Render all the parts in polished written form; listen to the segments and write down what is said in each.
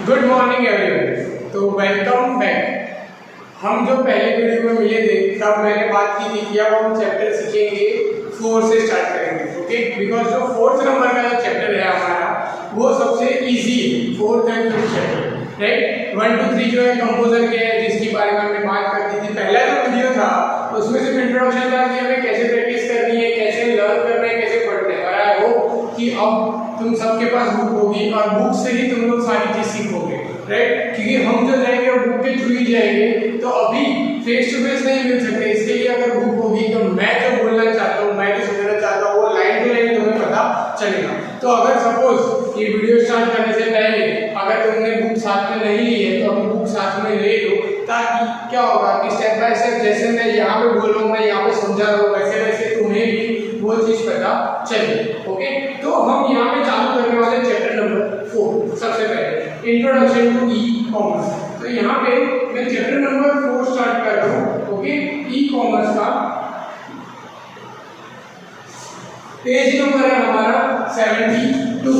Good morning everyone. तो welcome back. हम जो पहले वीडियो में मिले थे तब मैंने बात की थी कि अब हम चैप्टर सीखेंगे 4 से स्टार्ट करेंगे। ओके, बिकॉज जो 4th नंबर का जो चैप्टर है हमारा वो सबसे इजी है, 4th and 5th chapter, right. 1 2 3 जो है कंपोजर के है, जिसके बारे में हमने बात कर दी थी। पहला जो वीडियो था उसमें सिर्फ इंट्रोडक्शन था कि हमें कैसे प्रैक्टिस करनी है, कैसे लर्न करना है, कैसे पढ़ना है। और आई होप कि अब तुम सबके पास बुक होगी और बुक से ही तुम लोग सारी चीज सीखोगे, राइट। क्योंकि हम जो जाएंगे वो बुक के थ्रू ही जाएंगे, तो अभी फेस टू फेस नहीं मिल सकते। इसके लिए अगर बुक होगी तो मैं जो बोलना चाहता हूँ, मैं जो समझना चाहता हूँ वो लाइन टू लाइन तुम्हें पता चलेगा। तो अगर सपोज ये वीडियो स्टार्ट करने से पहले अगर तुमने बुक साथ में नहीं ली है तो अभी बुक साथ में ले लो, ताकि क्या होगा कि स्टेप बाय स्टेप जैसे मैं यहाँ पे बोल रहा हूँ, मैं यहाँ पे समझा रहा हूँ, वैसे वैसे तुम्हें भी वो चीज पता चले। ओके, तो हम यहाँ पे चालू करने वाले चैप्टर नंबर 4। सबसे पहले इंट्रोडक्शन टू ई कॉमर्स। तो यहाँ पे मैं चैप्टर नंबर 4 स्टार्ट कर रहा हूँ। ओके, ई कॉमर्स का पेज नंबर है हमारा 72।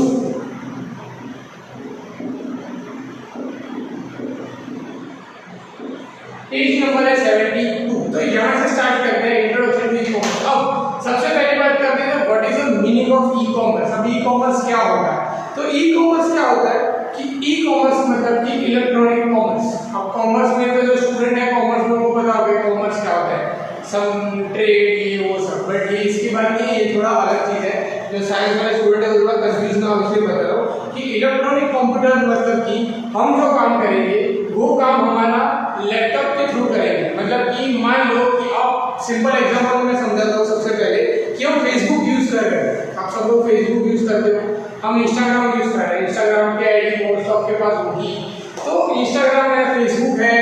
पेज नंबर है 72। तो यहाँ से स्टार्ट करते हैं इंट्रोडक्शन टू ई कॉमर्स। अब सबसे पहली बात करते हैं what is the meaning of e commerce. अब ई कॉमर्स क्या होता है? तो ई कॉमर्स क्या होता है कि ई कॉमर्स मतलब कि इलेक्ट्रॉनिक कॉमर्स। अब कॉमर्स में तो जो स्टूडेंट है कॉमर्स में वो पता होगा कॉमर्स क्या होता है, सम ट्रेड ये वो सब, बट ये इसकी बात नहीं है, ये थोड़ा अलग चीज है। जो साइंस वाले स्टूडेंट है उसका कंफ्यूज ना हो इसलिए बता रहा हूँ कि इलेक्ट्रॉनिक कंप्यूटर मतलब कि हम जो काम करेंगे वो काम हमारा लैपटॉप के थ्रू करेंगे। मतलब कि मान लो कि आप सिंपल एग्जांपल में समझाता हूँ। सबसे पहले कि हम फेसबुक यूज कर रहे हैं, आप सब लोग फेसबुक यूज करते हो, हम इंस्टाग्राम यूज कर रहे हैं, इंस्टाग्राम की आईडी मोस्ट आपके पास होगी। तो इंस्टाग्राम है, फेसबुक है,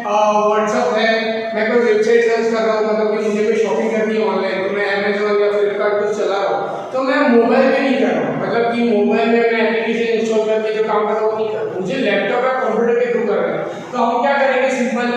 व्हाट्सएप है। मैं कोई वेबसाइट सर्च कर रहा हूँ, मतलब कि मुझे कोई शॉपिंग करनी है ऑनलाइन, तो मैं अमेजोन या फ्लिपकार्ट कुछ चला रहा हूँ, तो मैं मोबाइल में नहीं कर रहा हूँ। मतलब कि मोबाइल में मैं एप्लीकेशन इंस्टॉल करके जो काम कर रहा हूँ नहीं कर रहा हूँ, मुझे लैपटॉप या कंप्यूटर के थ्रू कर रहा है। तो हम क्या करेंगे, सिंपल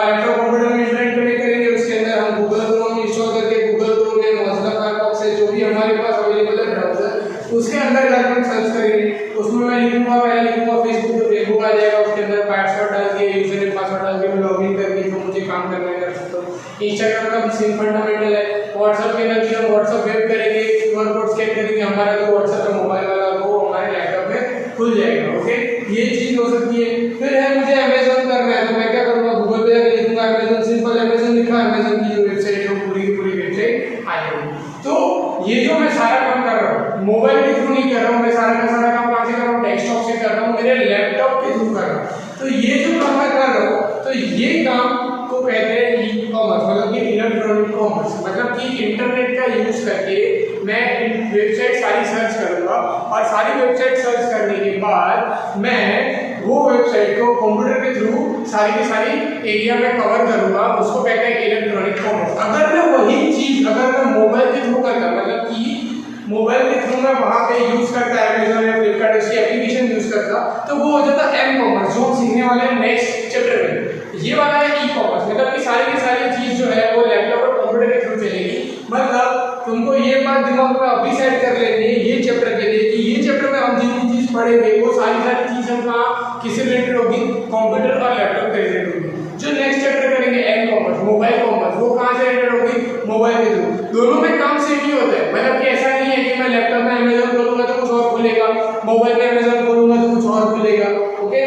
लैपटॉप कंप्यूटर में इंटरनेट कनेक्ट करेंगे, उसके अंदर हम गूगल क्रोम इंस्टॉल करके गूगल क्रोम में मोज़िला फायरफॉक्स है जो भी हमारे पास अवेलेबल है ब्राउज़र, उसके अंदर जाकर हम सर्च करेंगे। उसमें मैं लिखूंगा, पहले लिखूंगा फेसबुक, तो फेसबुक आ जाएगा, उसके अंदर पासवर्ड डाल के यूजर नेम पासवर्ड डाल के मैं लॉगिन करके जो मुझे काम करना है कर सकता हूँ। इंस्टाग्राम का भी सेम फंडामेंटल है। व्हाट्सएप के अंदर भी हम व्हाट्सएप वेब करेंगे, क्यूआर कोड स्कैन करेंगे, हमारा जो व्हाट्सएप है मोबाइल वाला वो हमारे लैपटॉप में खुल जाएगा। ओके, ये चीज हो सकती है। फिर है मुझे अमेजन करना है, तो मैं क्या करूंगा, गूगल पे जाकर लिखूंगा अमेजन, सिंपल अमेजन लिखा, अमेजन की जो वेबसाइट है वो पूरी की पूरी वेबसाइट आ जाएगी। तो ये जो मैं सारा काम कर रहा हूँ मोबाइल के थ्रू नहीं कर रहा हूँ, मैं सारा का सारा काम कहाँ से कर रहा हूँ, डेस्कटॉप से कर रहा हूँ, मेरे लैपटॉप के थ्रू कर रहा हूँ। तो ये जो काम मैं कर रहा हूँ, तो ये काम को कहते हैं ई कॉमर्स, मतलब कि इलेक्ट्रॉनिक कॉमर्स। मतलब कि इंटरनेट का यूज करके मैं वेबसाइट सारी सर्च करूंगा और सारी वेबसाइट सर्च करने के बाद मैं वो वेबसाइट को कंप्यूटर के थ्रू सारी की सारी एरिया में कवर करूंगा, उसको कहते हैं इलेक्ट्रॉनिक कॉमर्स। अगर मैं वही चीज अगर मैं मोबाइल के थ्रू करता, मतलब कि मोबाइल के थ्रू मैं वहां पे यूज करता अमेजन या फ्लिपकार्ट उसकी एप्लीकेशन यूज करता, तो वो हो जाता एम कॉमर्स, जो हम सीखने वाले हैं नेक्स्ट चैप्टर में। ये वाला है ई कॉमर्स, मतलब कि सारी की सारी चीज जो है वो लैपटॉप और कंप्यूटर के थ्रू चलेगी। मतलब तुमको ये बात दिमाग में अभी सेट कर लेनी है ये चैप्टर के लिए कि ये चैप्टर में हम जितनी चीज पढ़ेंगे वो सारी चीज हम कहाँ किससे रिलेटेड होगी, कंप्यूटर और लैपटॉप से रिलेटेड होगी। जो नेक्स्ट चैप्टर करेंगे एम कॉमर्स, मोबाइल कॉमर्स, वो कहाँ से रिलेटेड होगी, मोबाइल के थ्रू। दोनों में काम सेम ही होता है। मतलब कि ऐसा नहीं है कि मैं लैपटॉप में अमेजन खोलूंगा तो कुछ और खुलेगा, मोबाइल में अमेजन खोलूंगा तो कुछ और खुलेगा। ओके,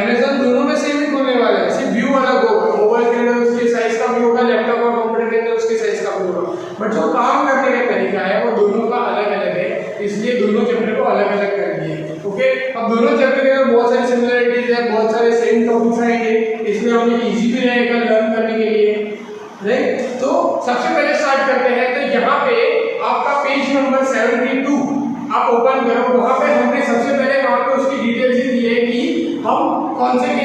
अमेजन दोनों में सेम ही खुलने वाला है, सिर्फ व्यू अलग होगा। मोबाइल के अंदर उसके साइज का भी होगा, लैपटॉप और कंप्यूटर के अंदर उसके साइज का भी होगा, बट जो काम करने का तरीका है वो दोनों का अलग अलग है, इसलिए दोनों चैप्टर को अलग अलग कर दिए। ओके, अब दोनों चैप्टर के अंदर बहुत सारी सिमिलरिटीज है, बहुत सारे सेम टॉपिक्स आएंगे, इसलिए हमें इजी भी रहेगा लर्न करने के लिए, राइट। तो सबसे पहले स्टार्ट करते हैं। तो यहाँ पे आपका पेज नंबर 72 आप ओपन करो। वहां पे हमने सबसे पहले वहां पे उसकी डिटेल्स ही दी है कि हम कौन से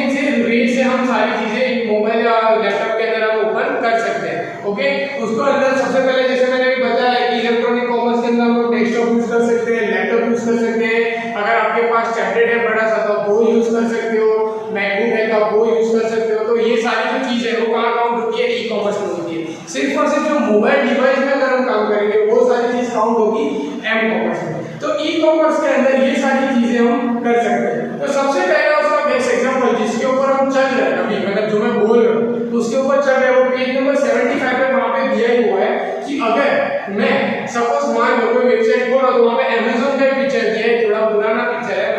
वे से हम सारी चीजें मोबाइल या लैपटॉप के अंदर हम ओपन कर सकते हैं। ओके, उसको अंदर सबसे पहले जैसे मैंने भी बताया कि इलेक्ट्रॉनिक कॉमर्स के अंदर हम लोग डेस्कटॉप यूज कर सकते हैं, लैपटॉप यूज कर सकते हैं, अगर आपके पास टैबलेट है बड़ा सा तो वो यूज कर सकते हो, मैकबुक है तो वो यूज कर सकते हो। तो ये सारी जो चीज है वो कहाँ काउंट होती है, ई कॉमर्स में होती है। सिर्फ और सिर्फ जो मोबाइल डिवाइस में अगर हम काम करेंगे वो सारी चीज काउंट होगी एम कॉमर्स में। तो ई कॉमर्स के अंदर ये सारी चीजें हम कर सकते हैं। तो सबसे पहला उसका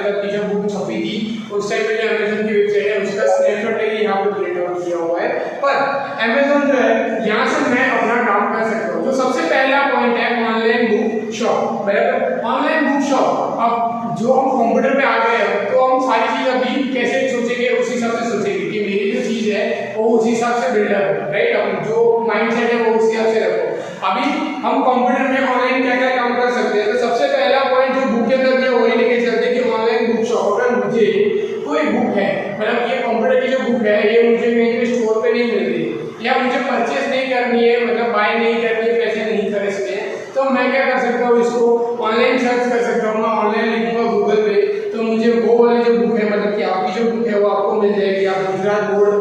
मतलब की जब बुक छपी थी उस टाइम पे जो अमेजन की वेबसाइट है उसका स्नैपशॉट है यहाँ पे प्रिंट आउट किया हुआ है। पर अमेजन जो है यहाँ से मैं अपना काम कर सकता हूँ। तो सबसे पहला पॉइंट है ऑनलाइन बुक शॉप, बराबर। ऑनलाइन बुक शॉप, अब जो हम कंप्यूटर पे आ गए हैं तो हम सारी चीज अभी कैसे सोचेंगे उस हिसाब से सोचेंगे कि मेरी जो चीज है वो उस हिसाब से बिल्डअप है, राइट। अब जो माइंडसेट है वो उस हिसाब से रखो। अभी हम कंप्यूटर में ऑनलाइन क्या क्या काम कर सकते हैं। तो सबसे पहला पॉइंट जो बुक के अंदर दिया वही लेके चलते हैं कि ऑनलाइन बुक शॉप, अगर मुझे कोई बुक है, मतलब ये कंप्यूटर की जो बुक है ये मुझे कहीं पे स्टोर पे नहीं मिल रही या मुझे परचेज नहीं करनी है, मतलब बाय नहीं करनी है, पैसे नहीं खर्चने हैं, तो मैं क्या कर सकता हूँ, इसको ऑनलाइन सर्च कर सकता हूँ। मैं ऑनलाइन लिखूंगा गूगल पे तो मुझे वो वाली जो बुक है, मतलब कि आपकी जो बुक है वो आपको मिल जाएगी। आप गुजरात बोर्ड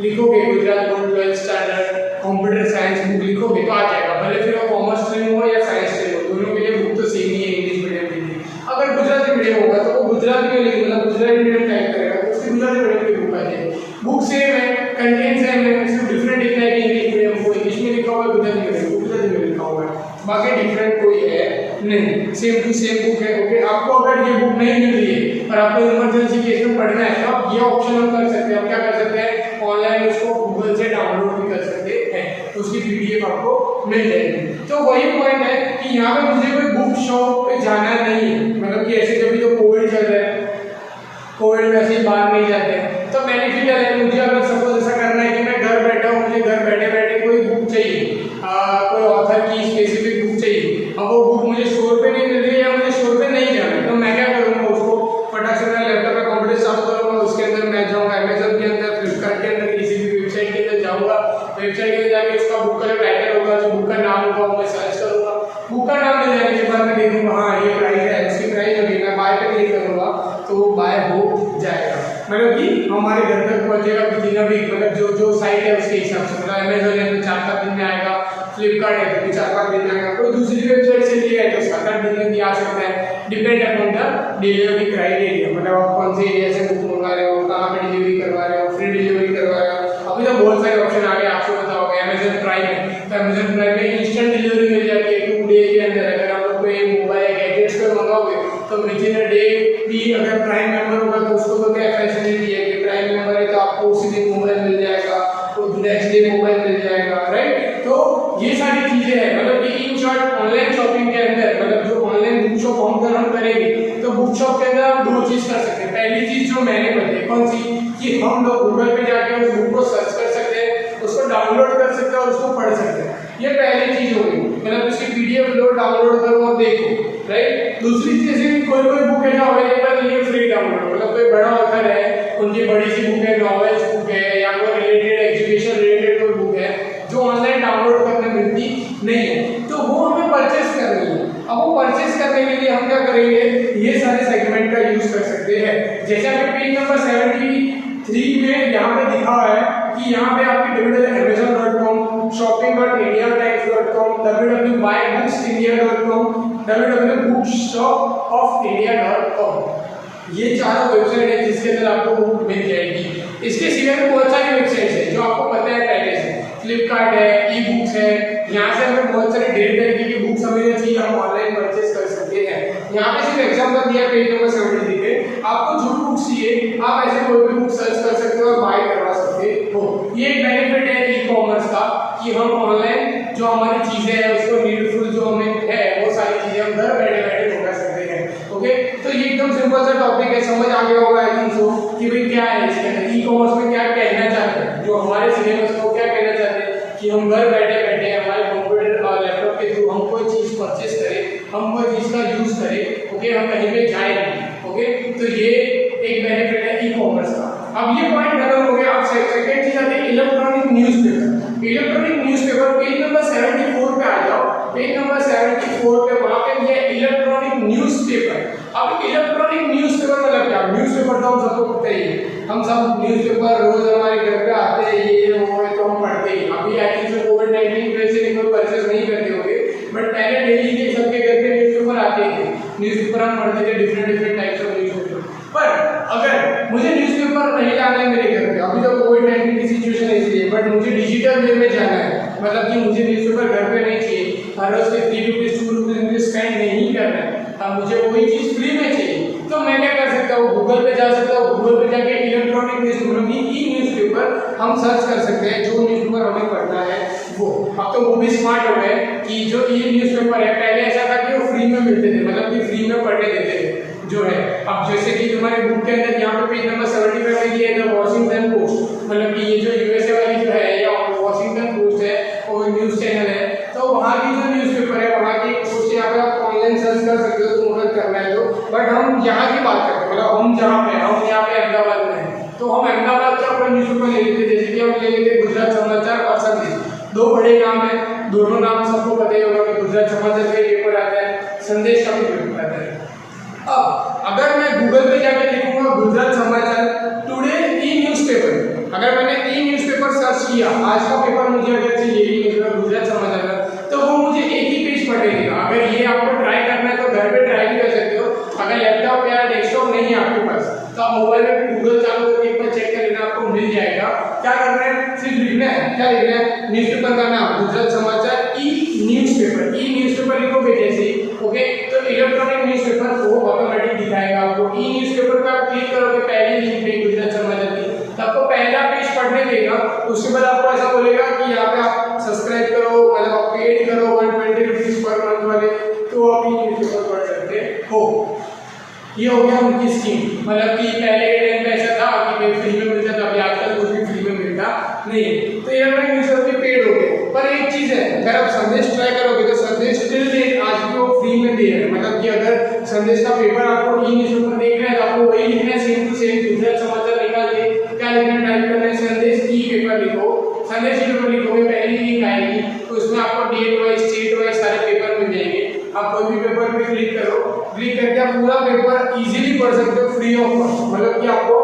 लिखोगे, Gujarat board 12th standard computer science book लिखोगे तो आ जाएगा। भले फिर वो कॉमर्स स्ट्रीम हो या साइंस स्ट्रीम हो, दोनों के लिए बुक तो सेम ही है, इंग्लिश मीडियम के लिए। अगर गुजराती मीडियम होगा तो वो गुजराती में लिखेगा, मतलब गुजराती मीडियम टाइप करेगा तो उसकी गुजराती मीडियम की बुक आ जाएगी। बुक सेम है, कंटेंट सेम है, सिर्फ डिफरेंट लिखना है कि इंग्लिश मीडियम को इंग्लिश में लिखा होगा, गुजराती मीडियम को गुजराती में लिखा होगा, बाकी डिफरेंट कोई है नहीं, सेम टू सेम बुक है। ओके, आपको अगर ये बुक नहीं मिल रही है और आपको इमरजेंसी केस में पढ़ना है तो आप ये ऑप्शन हम कर सकते हैं। आप क्या कर सकते हैं, ऑनलाइन उसको गूगल से डाउनलोड भी कर सकते हैं, तो उसकी पीडीएफ आपको मिल जाएगी। तो वही पॉइंट है कि यहाँ पे मुझे कोई बुक शॉप पे जाना नहीं है, मतलब कि ऐसे जब भी तो कोविड चल रहा है, कोविड में ऐसे ही बाहर नहीं जाते तो बेनिफिट है। मुझे अगर सपोज ऐसा करना है कि मैं घर बैठा हूँ, मुझे घर बैठे बैठे कोई बुक चाहिए, कोई ऑथर की स्पेसिफिक बुक चाहिए, अब वो बुक मुझे स्टोर पे नहीं मिल रही है या मुझे स्टोर पे नहीं जाना है, तो मैं क्या करूँगा, उसको फटाक से मेरा लैपटॉप में कंप्यूटर चालू करूँगा, उसके अंदर मैं जाऊँगा अमेजन के अंदर, फ्लिपकार्ट के अंदर, किसी भी वेबसाइट के अंदर जाऊँगा, वेबसाइट के अंदर जाके उसका बुक का जो टाइटल होगा, जो बुक का नाम होगा वो मैं सर्च करूँगा। बुक का नाम मिल जाने के बाद मैं देखूँगा हाँ ये प्राइस है, उसकी प्राइस होगी, मैं बाय पे क्लिक करूँगा तो वो बाय हो जाएगा, मतलब कि हमारे घर तक पहुँचेगा विदिन अ वीक, मतलब जो साइट है उसके हिसाब से। मतलब अमेजन है तो 4-5 दिन में आएगा, फ्लिपकार्ट है तो 4-5 दिन में आएगा, कोई दूसरी वेबसाइट से लिया है तो 7-8 दिन में भी आ सकता है, depend upon the delivery criteria. मतलब आप कौन से एरिया से बुक मंगा रहे हो, कहाँ पे डिलीवरी करवा रहे हो, फ्री डिलीवरी करवा रहे हो। अभी तो बहुत सारे ऑप्शन आ गए, आपको पता होगा अमेजन प्राइम है तो अमेजन प्राइम में इंस्टेंट डिलीवरी मिल जाती है 2 डे के अंदर। अगर आप लोग कोई मोबाइल गैजेट्स पे मंगाओगे तो विदिन अ डे भी, अगर प्राइम मेंबर होगा तो उसको तो क्या फैसिलिटी है कि प्राइम मेंबर है तो आपको उसी दिन मोबाइल मिल जाएगा, तो नेक्स्ट डे मोबाइल मिल जाएगा, राइट। तो ये सारी चीजें हैं, मतलब कि इन शॉर्ट ऑनलाइन शॉपिंग के अंदर, मतलब जो ऑनलाइन बुक शॉप हम करेंगे तो बुक शॉप के अंदर हम 2 चीज कर सकते हैं। पहली चीज जो मैंने बताई कौन सी, कि हम लोग गूगल पे जाके उस बुक को सर्च कर सकते हैं, उसको डाउनलोड कर सकते हैं और उसको पढ़ सकते हैं। ये पहली चीज होगी, मतलब उसकी पीडीएफ लो, डाउनलोड करो और देखो, राइट। दूसरी चीज है कोई बुक है जो अवेलेबल नहीं है फ्री डाउनलोड, मतलब कोई बड़ा ऑथर है, उनकी बड़ी सी बुक है, नॉवेल्स बुक है या कोई रिलेटेड एजुकेशन रिलेटेड कोई बुक है जो ऑनलाइन डाउनलोड करने मिलती नहीं है, तो वो हमें परचेस करनी है। अब वो परचेस करने के लिए हम क्या करेंगे, ये सारे सेगमेंट का यूज कर सकते हैं। जैसे हमें पेज नंबर 73 में यहाँ पे दिखा हुआ है कि यहाँ पे आपकी www.amazon.com, shopping.indiatimes.com, www.buybooks.india.com, www.bookshopofIndia.com, ये चारों वेबसाइट है जिसके अंदर आपको बुक मिल जाएगी। इसके सिवाय भी बहुत सारी वेबसाइट्स है जो आपको पता है पहले से, फ्लिपकार्ट है, ई बुक्स है, यहाँ से हमें बहुत सारे ढेर तरीके की बुक्स हमें चाहिए हम ऑनलाइन परचेस कर सकते हैं। यहाँ पे सिर्फ एग्जांपल दिया पेज नंबर 73 पे, आपको जो बुक चाहिए आप ऐसे कोई भी बुक सर्च कर सकते हो और बाय करवा सकते हो। ये एक बेनिफिट है ई कॉमर्स का कि हम ऑनलाइन जो हमारी चीजें हैं उसको नीडफुल जो हमें है वो सारी चीजें हम घर बैठे बैठे मंगा सकते हैं। ओके, तो ये एकदम सिंपल सा टॉपिक है, समझ आ गया होगा आई थिंक सो कि भाई क्या है इसके अंदर ई कॉमर्स में क्या कहना चाहते हैं, जो हमारे सिलेबस को क्या कहना चाहते हैं कि हम घर बैठे बैठे हमारे कंप्यूटर और लैपटॉप के थ्रू हम कोई चीज परचेस करें, हम कोई चीज का यूज करें, ओके, हम कहीं पे जाए नहीं। ओके, तो ये एक बेनिफिट है ई कॉमर्स का। अब ये पॉइंट खत्म हो गया। अब सेकंड चीज आती है electronic newspaper. Electronic newspaper page number 74 पे आ जाओ, पेज नंबर 74 पे वहां पे ये इलेक्ट्रॉनिक न्यूज़पेपर। अब इलेक्ट्रॉनिक न्यूज़पेपर मतलब क्या, न्यूज़पेपर तो हम सबको पता ही है, हम सब न्यूज़पेपर रोज हमारे घर पे आते हैं, ये वो है तो हम पढ़ते ही। अभी आई थिंक कोविड-19 की वजह से कोई परचेस नहीं करते होंगे, बट पहले डेली के सबके घर पे न्यूज़पेपर आते थे, न्यूज़पेपर हम पढ़ते थे, डिफरेंट टाइप्स ऑफ न्यूज़पेपर। पर अगर मुझे न्यूज़पेपर नहीं लाना है मेरे घर पे, अभी तो कोविड-19 की सिचुएशन ऐसी है, बट मुझे डिजिटल वे में जाना है, मतलब कि मुझे न्यूज़पेपर घर पे नहीं चाहिए, हर रोज के 3 रुपीज 2 रुपीज मुझे स्पेंड नहीं करना है, अब मुझे वही चीज फ्री में चाहिए, तो तो मैं क्या कर सकता हूँ, गूगल पे जा सकता हूँ, गूगल पे जाके इलेक्ट्रॉनिक न्यूज़पेपर की ई न्यूज़पेपर हम सर्च कर सकते हैं, जो न्यूज़पेपर हमें पढ़ना है वो। अब तो वो भी स्मार्ट हो गए कि जो ई न्यूज़पेपर है, पहले ऐसा था कि वो फ्री में मिलते थे, मतलब कि फ्री में पढ़ने देते थे जो है। अब जैसे कि तुम्हारे बुक के अंदर यहाँ पे पेज नंबर 75 में दिया है द वॉशिंगटन पोस्ट, मतलब कि ये जो यूएसए वाली जो है या वॉशिंगटन पोस्ट है वो न्यूज़ चैनल है, तो वहाँ की जो न्यूज़पेपर है वहाँ की पोस्ट यहाँ पे आप ऑनलाइन सर्च कर सकते हो, तुम अगर करना है तो। बट हम यहाँ की बात करते हैं, मतलब हम जहाँ पे, हम यहाँ पे अहमदाबाद में हैं, तो हम अहमदाबाद का अपना न्यूज़पेपर ले लेते, जैसे कि हम ले लेते गुजरात समाचार और संदेश, दो बड़े नाम है, दोनों नाम सबको पता ही होगा कि गुजरात समाचार का पेपर आता है, संदेश का भी पेपर आता है। अब अगर मैं गूगल पे जाकर लिखूंगा गुजरात समाचार टुडे ई न्यूज़पेपर, अगर मैंने ई न्यूज़पेपर सर्च किया, आज का पेपर मुझे अगर चाहिए ई न्यूज़पेपर गुजरात समाचार का, तो वो मुझे एक ही पेज पढ़ने देगा। अगर ये आपको ट्राई करना है तो घर पे ट्राई भी कर सकते हो, अगर लैपटॉप या डेस्कटॉप नहीं है आपके पास तो आप मोबाइल में गूगल चालू करके एक बार चेक कर लेना, आपको मिल जाएगा। क्या करना है, सिर्फ लिखना है, क्या लिखना है, न्यूज़पेपर का नाम गुजरात समाचार ई न्यूज़पेपर, ई न्यूज़पेपर लिखोगे जैसे, ओके, तो इलेक्ट्रॉनिक न्यूज़पेपर वो ऑटोमेटिक दिखाएगा आपको। ई न्यूज़पेपर पे आप क्लिक करोगे, पहले लिंक पे गुजरात समाचार की, तो आपको पहला पेज पढ़ने देगा। उसके बाद आपको ऐसा बोलेगा कि यहाँ पे आप सब्सक्राइब करो, मतलब आप पेड करो 120 रुपीज पर मंथ वाले, तो आप ई न्यूज़पेपर पढ़ सकते हो। ये हो गया उनकी स्कीम, मतलब कि पहले के टाइम पे ऐसा था कि भाई फ्री में मिलता था, अभी आजकल कुछ भी फ्री में मिलता नहीं है, तो ये अपना न्यूज़पेपर पेड हो गए। पर एक चीज़ है, अगर आप संदेश ट्राई करोगे तो संदेश स्टिल डेट आज भी वो फ्री में दे रहे हैं, मतलब कि अगर संदेश का पेपर आपको ई न्यूज़पेपर देख रहे हैं तो आपको वही लिखना है, सेम टू सेम गुजरात समाचार निकाल के क्या लिखना है, टाइप करना है संदेश ई पेपर लिखो, संदेश ई पेपर लिखोगे, पहली लिंक आएगी, तो उसमें आपको डेट वाइज स्टेट वाइज सारे पेपर मिल जाएंगे। आप कोई भी पेपर पे क्लिक करो, क्लिक करके आप पूरा पेपर इजीली पढ़ सकते हो फ्री ऑफ कॉस्ट, मतलब कि आपको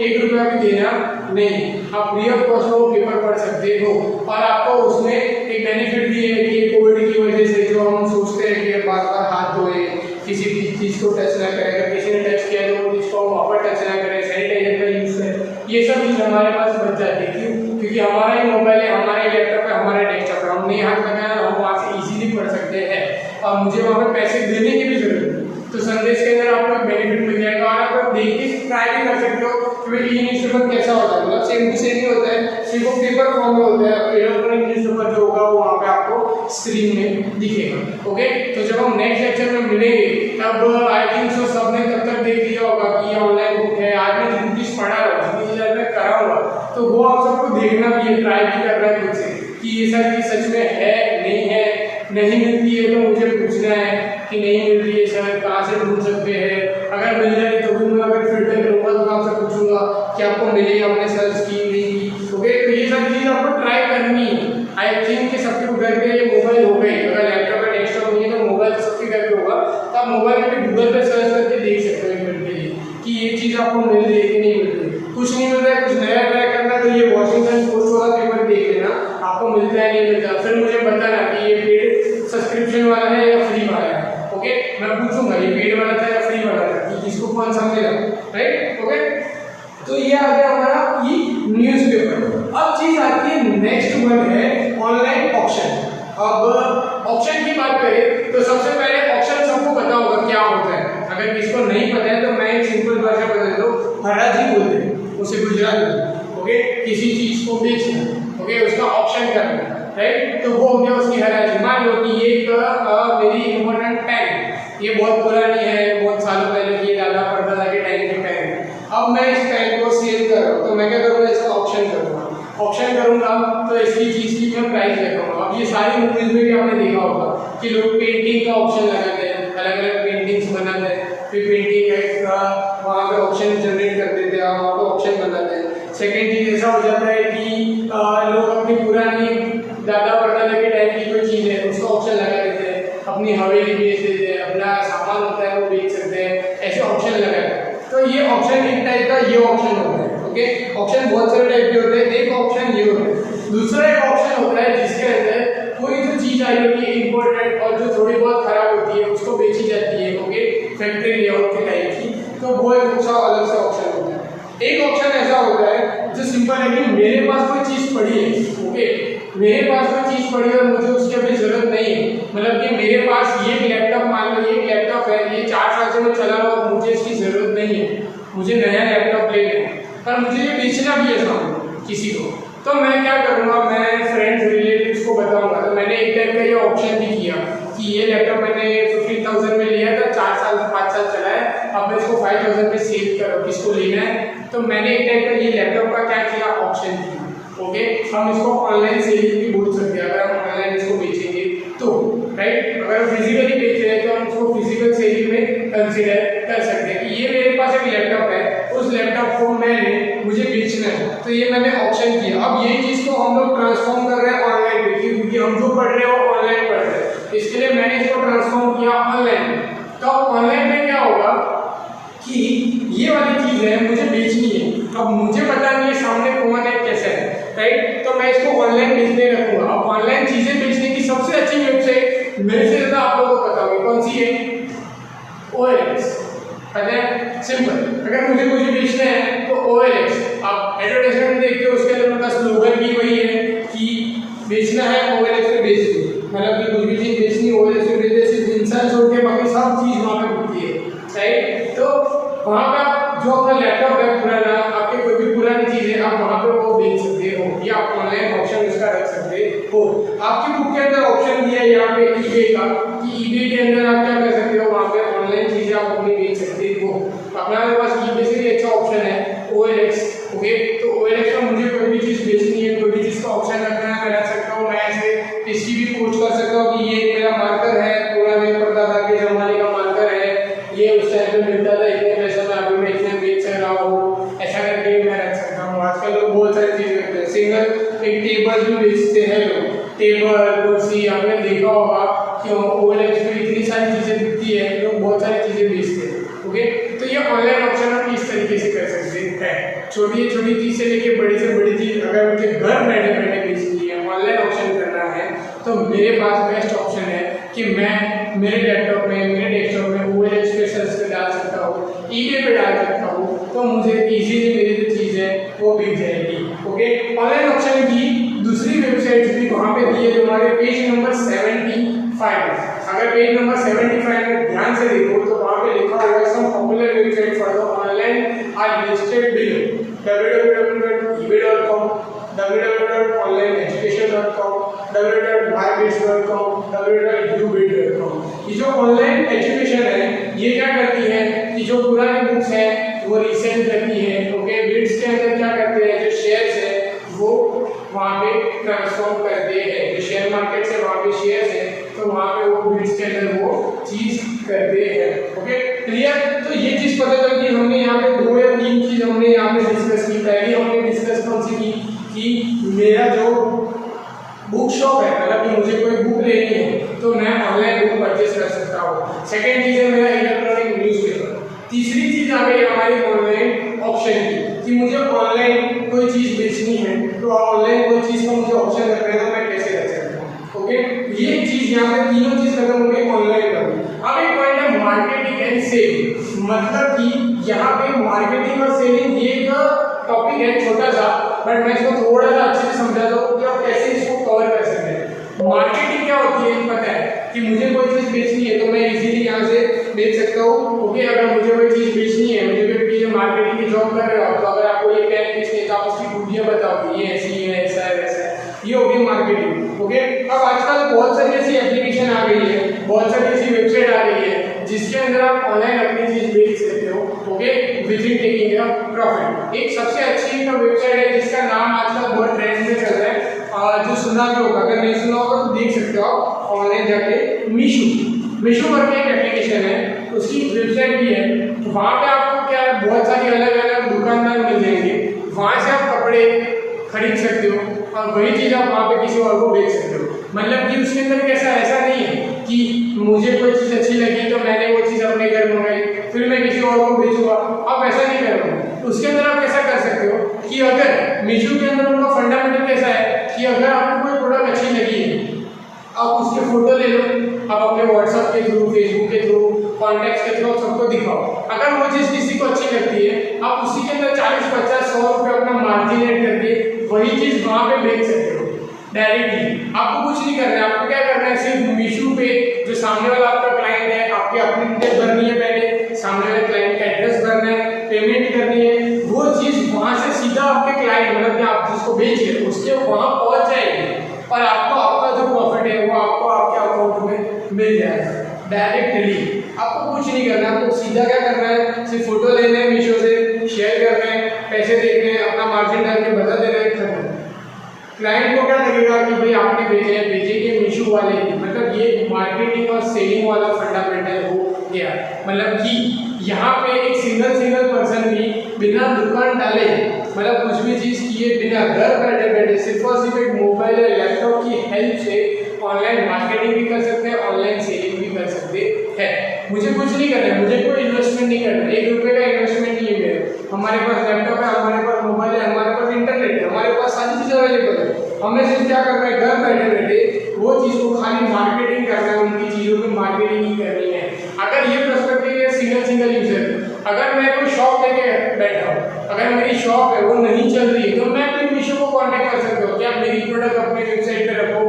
1 रुपया भी देना नहीं, आप फ्री ऑफ कॉस्ट वो पेपर पढ़ सकते हो। और आपको उसमें एक बेनिफिट भी है कि कोविड की वजह से जो हम सोचते हैं कि बार बार हाथ धोए, किसी भी चीज़ को टच ना करें, अगर किसी ने टच किया तो वो चीज़ को वापस टच ना करें, सैनिटाइजर का यूज़ करें, ये सब चीज़ हमारे पास बच जाती है। क्यों? क्योंकि हमारा ही मोबाइल है, हमारा ही लैपटॉप है, हमारा डेस्कटॉप है, हमने हाथ लगाया, हम वहाँ से इजीली पढ़ सकते हैं और मुझे वहाँ पे पैसे देने की भी जरूरत नहीं। तो संदेश के अंदर आपको बेनिफिट मिल जाएगा और आप देख के ट्राई भी कर सकते हो कि भाई ई न्यूज़पेपर कैसा होता है, मतलब सेम टू सेम ही होता है, सिर्फ वो पेपर फॉर्म में होता है, इलेक्ट्रॉनिक न्यूज़पेपर जो होगा वो वहाँ पे आपको स्क्रीन में दिखेगा। ओके, तो जब हम नेक्स्ट लेक्चर में मिलेंगे तब आई थिंक सो सबने तब तक देख लिया होगा कि ये ऑनलाइन बुक है, आज मैं जिन चीज़ पढ़ा रहा हूँ, जितनी चीज़ मैं कराऊंगा, तो वो आप सबको देखना भी है, ट्राई भी करना है खुद से कि ये सब चीज़ सच में है नहीं है, नहीं मिलती है तो मुझे पूछना है कि नहीं मिल रही है सर, कहाँ से ढूंढ सकते हैं, अगर मिल जाए तो भी मैं अगर फीडबैक करूँगा तो मैं आपसे पूछूंगा कि आपको मिली, आपने सर्च की नहीं की। ओके, तो ये सब चीज़ आपको ट्राई करनी है। आई थिंक कि सबके घर पे ये मोबाइल हो गई, अगर लैपटॉप या डेस्कटॉप नहीं है तो मोबाइल तो सबके घर पे होगा, तो आप मोबाइल में गूगल पे सर्च करके देख सकते हो एक मिनट के लिए कि ये चीज़ आपको मिल रही है कि नहीं मिल रही। कुछ नहीं मिल रहा है, कुछ नया ट्राई करना है तो ये वॉशिंगटन पोस्ट वाला पेपर देख लेना, आपको मिलता है नहीं मिलता, फिर मुझे बताना कि ये पेड सब्सक्रिप्शन वाला है या फ्री वाला है। ओके, मैं पूछूंगा ये पेड वाला था या फ्री वाला था कि किसको कौन सा मिलेगा, राइट। ओके, तो ये आ गया हमारा ई न्यूज़पेपर। अब चीज आती है नेक्स्ट वन है ऑनलाइन ऑक्शन। अब ऑक्शन की बात करें तो सबसे पहले ऑक्शन सबको पता होगा क्या होता है, अगर किसको नहीं पता है तो मैं एक सिंपल भाषा बता देता हूँ, हराजी बोलते हैं उसे गुजरात में। ओके, किसी चीज को बेचना, ओके, उसका ऑक्शन करना, राइट, तो वो हो गया उसकी हराजी। मान लो कि ये मेरी इम्पोर्टेंट पेन, ये बहुत पुरानी है, बहुत सालों पहले की दादा परदादा के टाइम की पेन है, अब मैं इस पेन को सेल कर रहा हूँ, तो मैं क्या करूँगा, इसका ऑक्शन करूँगा। ऑक्शन करूँगा तो इसकी चीज़ की मैं प्राइस लगाऊंगा। अब ये सारी मूवीज में भी आपने देखा होगा कि लोग पेंटिंग का ऑक्शन लगाते हैं, अलग अलग पेंटिंग्स बनाते हैं, फिर पेंटिंग वहाँ पे ऑक्शन जनरेट कर देते हैं, वहाँ पे ऑक्शन बनाते हैं। सेकेंड चीज़ ऐसा हो जाता है कि लोग अपनी पुरानी दादा परदादा के टाइम की कोई चीज़ है उसका ऑक्शन लगा देते हैं, अपनी हवेली बेच देते हैं, अपना सामान होता है वो बेच सकते हैं, ऐसे ऑक्शन लगाते हैं। तो ये ऑक्शन एक टाइप का ये ऑक्शन होता है। ओके, ऑक्शन बहुत सारे टाइप के होते हैं, एक ऑक्शन ये होता है। दूसरा एक ऑक्शन होता है जिसके अंदर कोई जो चीज़ आई होती है इम्पोर्टेंट और जो थोड़ी बहुत खराब होती है उसको बेची जाती है, ओके, फैक्ट्री लेआउट के टाइप की, तो वो एक दूसरा अलग से ऑक्शन होता है। एक ऑक्शन ऐसा होता है जो सिंपल है कि मेरे पास कोई चीज़ पड़ी है, ओके, मेरे पास कोई चीज़ पड़ी और मुझे उसकी अभी ज़रूरत नहीं है, मतलब कि मेरे पास ये लैपटॉप, मान लो ये लैपटॉप है, ये 4 साल से मैं चला रहा हूँ, मुझे इसकी ज़रूरत नहीं है, मुझे नया लैपटॉप लेना है, पर मुझे ये बेचना भी है सामने किसी को, तो मैं क्या करूँगा, मैं फ्रेंड्स रिलेटिव्स को बताऊँगा। तो मैंने एक टाइप का ये ऑप्शन भी किया कि ये लैपटॉप मैंने 15,000 में लिया था, 4 साल 5 साल चला है, अब मैं इसको 5,000 में सेल करो, किसको लेना है। तो मैंने एक टाइप का ये लैपटॉप का क्या किया, ऑप्शन किया। ओके, हम इसको ऑनलाइन सेलिंग भी बोल सकते हैं, अगर हम ऑनलाइन इसको बेचेंगे तो, राइट। अगर फिजिकली बेच रहे हैं तो हम इसको फिजिकल सेलिंग में कंसीडर कर सकते हैं कि ये मेरे पास एक लैपटॉप है, उस लैपटॉप को मुझे बेचना है, तो ये मैंने ऑप्शन किया। अब यही चीज़ को हम लोग ट्रांसफॉर्म कर रहे हैं ऑनलाइन पे, क्योंकि हम जो पढ़ रहे हैं वो ऑनलाइन पढ़ रहे हैं, इसके लिए मैंने इसको ट्रांसफॉर्म किया ऑनलाइन। तो ऑनलाइन में क्या होगा कि ये वाली चीज़ है मुझे बेचनी है, अब मुझे पता नहीं है सामने कौन है, कैसे है, राइट। तो मैं इसको ऑनलाइन बेचने रखूँगा। अब ऑनलाइन चीज़ें बेचने की सबसे अच्छी वेबसाइट मेरे से ज़्यादा आप लोगों को पता होगी कौन सी है, OLX, पता है, सिंपल। अगर मुझे कुछ बेचना है तो OLX, आप एडवर्टाइजमेंट देखते हो, उसके अंदर उनका स्लोगन भी वही है कि बेचना है OLX पे बेच दो, मतलब कि कुछ भी चीज़ बेचनी OLX पे बेच दो, सिर्फ इंसान छोड़ के बाकी सब चीज़ वहाँ पे होती है, राइट। तो वहाँ का जो अपना लैपटॉप है पुराना, आपके कोई भी पुरानी चीज़ है, आप वहाँ पे वो बेच सकते हो, या आप ऑनलाइन ऑप्शन उसका रख सकते हो। आपकी बुक के अंदर ऑप्शन दिया है यहाँ पे eBay का, कि eBay के अंदर आप क्या कर सकते हो, वहाँ पे ऑनलाइन चीज़ें आप अपनी बेच सकते हो। अपना मेरे पास eBay से भी अच्छा ऑप्शन है OLX। ओके, तो OLX में मुझे कोई भी चीज़ बेचनी है, कोई भी चीज़ का ऑप्शन रखना है, मैं रख सकता हूँ। मैं ऐसे इसकी भी पोस्ट कर सकता हूँ कि ये मेरा मार्कर है, पुराने परदादा के ज़माने का मार्कर है, ये उस टाइम पे मिलता था इतने पैसे में, अभी मैं इतने बेच रहा हूँ, ऐसा करके मैं रख सकता हूँ। आजकल लोग बहुत सारी चीज़ें करते हैं, सिंगल एक टेबल भी बेचते हैं लोग, टेबल कुर्सी, आपने देखा होगा कि OLX पे इतनी सारी चीज़ें बिकती है, लोग बहुत सारी चीज़ें बेचते हैं। ओके, तो ये ऑनलाइन ऑप्शन हम इस तरीके से कर सकते हैं, छोटी छोटी चीज़ से लेके बड़ी से बड़ी चीज़ अगर मुझे घर बैठे बैठे बेचनी है, ऑनलाइन ऑप्शन करना है, तो मेरे पास बेस्ट ऑप्शन है कि मैं मेरे लैपटॉप में, मेरे डेस्कटॉप में OLX पे सर्च पे डाल सकता हूँ, eBay पे डाल सकता हूँ, तो मुझे इजीली मेरी जो चीज़ है वो बिक जाएगी। ओके, ऑनलाइन ऑप्शन की दूसरी वेबसाइट भी वहाँ पे दी है, जो हमारे पेज नंबर 75। अगर पेज नंबर 75 में ध्यान से देखो तो वहाँ पे लिखा हुआ है some popular website for the online are listed below, www.ebay.com, www.onlineeducation.com, www.bybits.com, www.ubit.com। ये जो ऑनलाइन एजुकेशन है ये क्या करती है कि जो पुरानी बुक्स हैं वो रीसेल करती है। ओके, बिट्स के अंदर क्या करते हैं, जो शेयर्स है वो वहाँ पे ट्रांसफॉर्म करते हैं, जो शेयर मार्केट से वहाँ पे शेयर्स है तो वहाँ पे वो बिट्स के अंदर वो चीज़ करते हैं। Okay, clear. तो ये चीज़ पता चल कि हमने यहाँ पे 2 या 3 चीज़ हमने यहाँ पे डिस्कस की। पहली हमने डिस्कस कौन सी की कि मेरा जो बुक शॉप है, मतलब कि मुझे कोई बुक लेनी है तो मैं ऑनलाइन बुक परचेस कर सकता हूँ। सेकेंड चीज़ है मेरा इलेक्ट्रॉनिक न्यूज़पेपर। तीसरी चीज़ आ गई हमारी ऑनलाइन ऑप्शन की कि मुझे ऑनलाइन कोई चीज़ बेचनी है, तो ऑनलाइन कोई चीज़ का मुझे ऑप्शन रखना है तो मैं कैसे रख सकता हूँ। ओके, ये चीज़ यहाँ पे तीनों चीज़ खत्म हो गई ऑनलाइन का। अब एक पॉइंट है मार्केटिंग एंड सेलिंग, मतलब कि यहाँ पे मार्केटिंग और सेलिंग ये एक टॉपिक है छोटा सा, बट मैं इसको थोड़ा सा अच्छे से समझाता हूँ कि आप कैसे इसको कवर कर सकते हैं। मार्केटिंग क्या होती है पता है कि मुझे कोई चीज़ बेचनी है तो मैं इजीली यहाँ से बेच सकता हूँ। ओके, अगर मुझे कोई चीज़ बेचनी है, मुझे कोई मार्केटिंग की जॉब कर रहे हो तो अगर आपको ये पेन बेचनी है तो आप उसकी खूबियाँ बताओ, ये ऐसी है, ऐसा है, वैसा है, ये हो गई मार्केटिंग। ओके, अब आजकल बहुत सारी ऐसी एप्लीकेशन आ गई है, बहुत सारी ऐसी वेबसाइट आ गई है जिसके अंदर आप ऑनलाइन अपनी चीज़ बेच सकते हो। Okay, within taking a profit. एक सबसे अच्छी वेबसाइट है जिसका नाम आजकल बहुत ट्रेंड में चल रहा है, जो सुना भी होगा, अगर नहीं सुना होगा तो देख सकते हो आप ऑनलाइन जाके, मीशो करके एक एप्लीकेशन है, उसकी वेबसाइट भी है। तो वहाँ पे आपको क्या है, बहुत सारी अलग अलग दुकानदार मिल जाएंगे, वहाँ से आप कपड़े खरीद सकते हो और वही चीज़ आप वहाँ पे किसी और को बेच सकते हो। मतलब कि उसके अंदर कैसा, ऐसा नहीं है कि मुझे कोई चीज़ अच्छी लगी तो मैंने वो चीज़ अपने घर मंगाई फिर मैं किसी और को बेचूंगा, आप ऐसा नहीं करोगे। उसके अंदर आप कैसा कर सकते हो कि अगर मीशो के अंदर उनका फंडामेंटल कैसा है कि अगर आपको कोई प्रोडक्ट अच्छी लगी है, आप उसके फोटो ले लो, आप अपने व्हाट्सएप के थ्रू, फेसबुक के थ्रू, कॉन्टैक्ट्स के थ्रू सबको दिखाओ। अगर वो चीज़ किसी को अच्छी लगती है, आप उसी के अंदर 40, 50, 100 रुपये अपना मार्जिन ऐड करके वही चीज़ वहाँ पे बेच सकते हो। डायरेक्टली आपको कुछ नहीं करना है। आपको क्या करना है, सिर्फ मीशो पे जो सामने वाला आपका क्लाइंट है, आपकी अपनी डिटेल भरनी है, पहले सामने वाले क्लाइंट का एड्रेस भरना है, पेमेंट करनी है, वो चीज वहां से सीधा आपके क्लाइंट मतलब कि आप जिसको बेच रहे हो उसके वहां पहुंच जाएगी और आपको आपका जो प्रॉफिट है वो आपको आपके अकाउंट में मिल जाएगा डायरेक्टली। आपको कुछ नहीं करना, आपको सीधा क्या करना है, सिर्फ फोटो लेना है मीशो से, शेयर करना है, पैसे देखने हैं, अपना मार्जिन डाल के बता देना है, खत्म। क्लाइंट को क्या लगेगा कि भाई आपने भेजे हैं, भेजेंगे मीशो वाले, मतलब ये मार्केटिंग और सेलिंग वाला फंडामेंटल हो गया। मतलब कि यहाँ पे एक सिंगल पर्सन भी बिना दुकान डाले मतलब कुछ भी चीज़ किए बिना घर बैठे बैठे सिर्फ और सिर्फ एक मोबाइल या लैपटॉप की हेल्प से ऑनलाइन मार्केटिंग भी कर सकते हैं, ऑनलाइन सेलिंग भी कर सकते हैं। मुझे कुछ नहीं करना है, मुझे कोई इन्वेस्टमेंट नहीं करना है, 1 रुपये का इन्वेस्टमेंट नहीं है मेरा। हमारे पास लैपटॉप है, हमारे पास मोबाइल है, हमारे पास इंटरनेट है, हमारे पास सारी चीज़ें अवेलेबल है। हमें सिर्फ क्या करना है, घर बैठे बैठे वो चीज़ को खाली मार्केटिंग करना है, उनकी चीज़ों की मार्केटिंग ही करनी है। अगर ये पर्सपेक्टिव है सिंगल यूजर, अगर मैं कोई शॉप लेके बैठा हूँ, अगर मेरी शॉप है वो नहीं चल रही है, तो मैं अपनी मीशो को कांटेक्ट कर सकता हूँ, क्या मेरी प्रोडक्ट अपनी वेबसाइट पे रखो,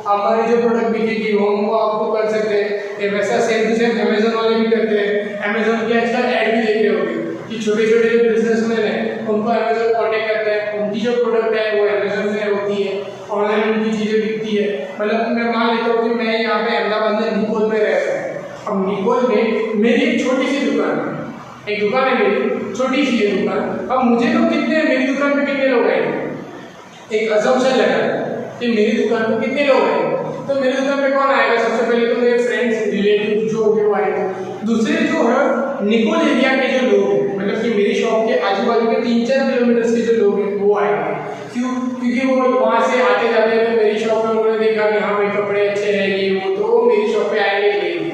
हमारी जो प्रोडक्ट बिकेगी वो आपको कर सकते हैं। वैसा सेम टू सेम अमेजोन वाले भी करते हैं। अमेजोन की आजकल ऐड भी देख रहे होगे कि छोटे छोटे जो बिजनेसमैन हैं उनको अमेजोन कांटेक्ट करते हैं, उनकी जो प्रोडक्ट है वो अमेजोन में होती है, ऑनलाइन उनकी चीज़ें बिकती है। मतलब मैं मान लेता हूँ कि मैं यहाँ पे अहमदाबाद में निकोल में रह रहा हूँ, अब निकोल में मेरी एक छोटी सी दुकान है, एक दुकान है मेरी छोटी सी है दुकान। अब मुझे तो कितने, मेरी दुकान पे कितने लोग आएंगे, एक अजम्पशन लगा कि मेरी दुकान पे कितने लोग आएंगे, तो मेरी दुकान पे कौन आएगा, सबसे पहले तो मेरे फ्रेंड्स रिलेटिव जो होंगे वो आएंगे। दूसरे जो है निकोल एरिया के जो लोग हैं, मतलब कि मेरी शॉप के आजू बाजू के 3-4 किलोमीटर के जो लोग हैं वो आएंगे। क्यों? क्योंकि वो वहाँ से आते जाते हैं, तो मेरी शॉप में उन्होंने देखा कि हाँ भाई कपड़े अच्छे हैं ये वो, तो वो मेरी शॉप पे आएंगे लेंगे।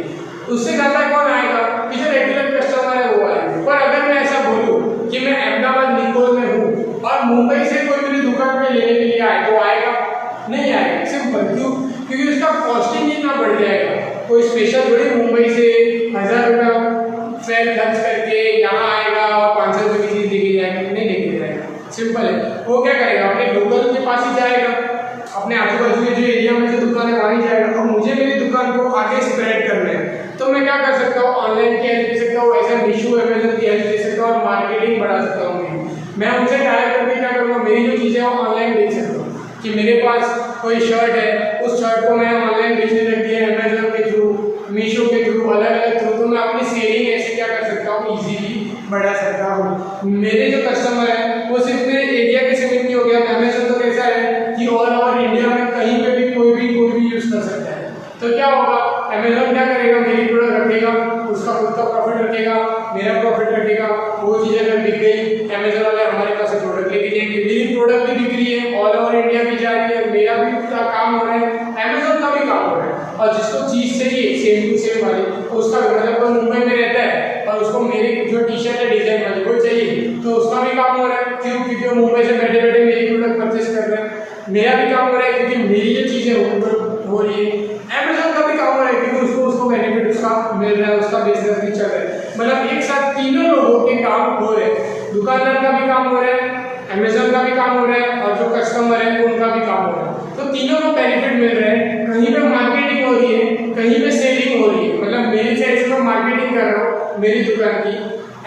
उससे ज़्यादा कौन आएगा कि जो रेगुलर कस्टमर है वो आएंगे। पर अगर मैं ऐसा बोलूँ कि मैं अहमदाबाद निकोल में हूँ और मुंबई से कोई मेरी दुकान पे लेने के लिए आए, तो आएगा नहीं आएगा। सिंपल, क्यों? क्योंकि उसका कॉस्टिंग इतना बढ़ जाएगा। कोई स्पेशल थोड़ी मुंबई से 1000 रुपया फेयर खर्च करके यहाँ आएगा और 500 रुपये की चीज़ लेके जाएगा, नहीं लेके जाएगा। सिंपल है, वो क्या करेगा, अपने लोकल के पास ही जाएगा, अपने आजू बाजू के जो एरिया में जो दुकान है वहीं जाएगा। और मुझे मेरी दुकान को आगे स्प्रेड करना है, तो मैं क्या कर सकता हूँ, ऑनलाइन की हेल्प ले सकता हूँ, ऐसे मीशो अमेजन की हेल्प ले सकता हूँ और मार्केटिंग बढ़ा सकता हूँ। मैं उनसे डायरेक्ट करके क्या करूँगा, मेरी जो चीज़ें हैं वो ऑनलाइन बेच सकता हूँ। कि मेरे पास कोई शर्ट है, उस शर्ट को मैं ऑनलाइन बेचने लग दिया अमेजन के थ्रू, मीशो के थ्रू, अलग अलग थ्रू, तो मैं अपनी सेलिंग ऐसे क्या कर सकता हूँ, इजीली बढ़ा सकता हूँ। मेरे जो कस्टमर है वो सिर्फ मेरे एरिया के सीमित नहीं हो गया। अमेजन तो कैसा है कि ऑल ओवर इंडिया में कहीं पे भी कोई भी यूज़ कर सकता है। तो क्या होगा, अमेजन क्या करेगा, मेरी प्रोडक्ट रखेगा, उसका खुद का प्रॉफिट रखेगा, मेरा प्रॉफिट रखेगा, वो चीज़ अगर बिक गई अमेजन वाले हमारे पास से प्रोडक्ट लेके जाएंगे, मेरी प्रोडक्ट भी बिक रही है, ऑल ओवर इंडिया भी जा रही है, मेरा भी काम हो रहा है, अमेजन का भी काम हो रहा है। और जिसको चीज़ चाहिए सेम टू सेम वाली, उसका मतलब वो मुंबई में रहता है और उसको मेरी जो टी शर्ट है डिजाइन वाली वो चाहिए, तो उसका भी काम हो रहा है। क्यों? क्योंकि वो मुंबई से बैठे बैठे मेरी प्रोडक्ट परचेस कर रहे हैं। मेरा भी काम हो रहा है क्योंकि मेरी जो चीज़ें हो रही है। अमेजन का भी काम हो रहा है क्योंकि उसको बेनिफिट उसका मिल रहा है, उसका बिजनेस भी चल रहा है। मतलब एक साथ तीनों लोगों के काम हो रहे हैं, दुकानदार का भी काम हो रहा है, अमेजन का भी काम हो रहा है और जो कस्टमर है उनका भी काम हो रहा है। तो तीनों को बेनिफिट मिल रहा है, कहीं पे मार्केटिंग हो रही है, कहीं पे सेलिंग हो रही है। मतलब मेरी साइड से मैं मार्केटिंग कर रहा हूँ मेरी दुकान की,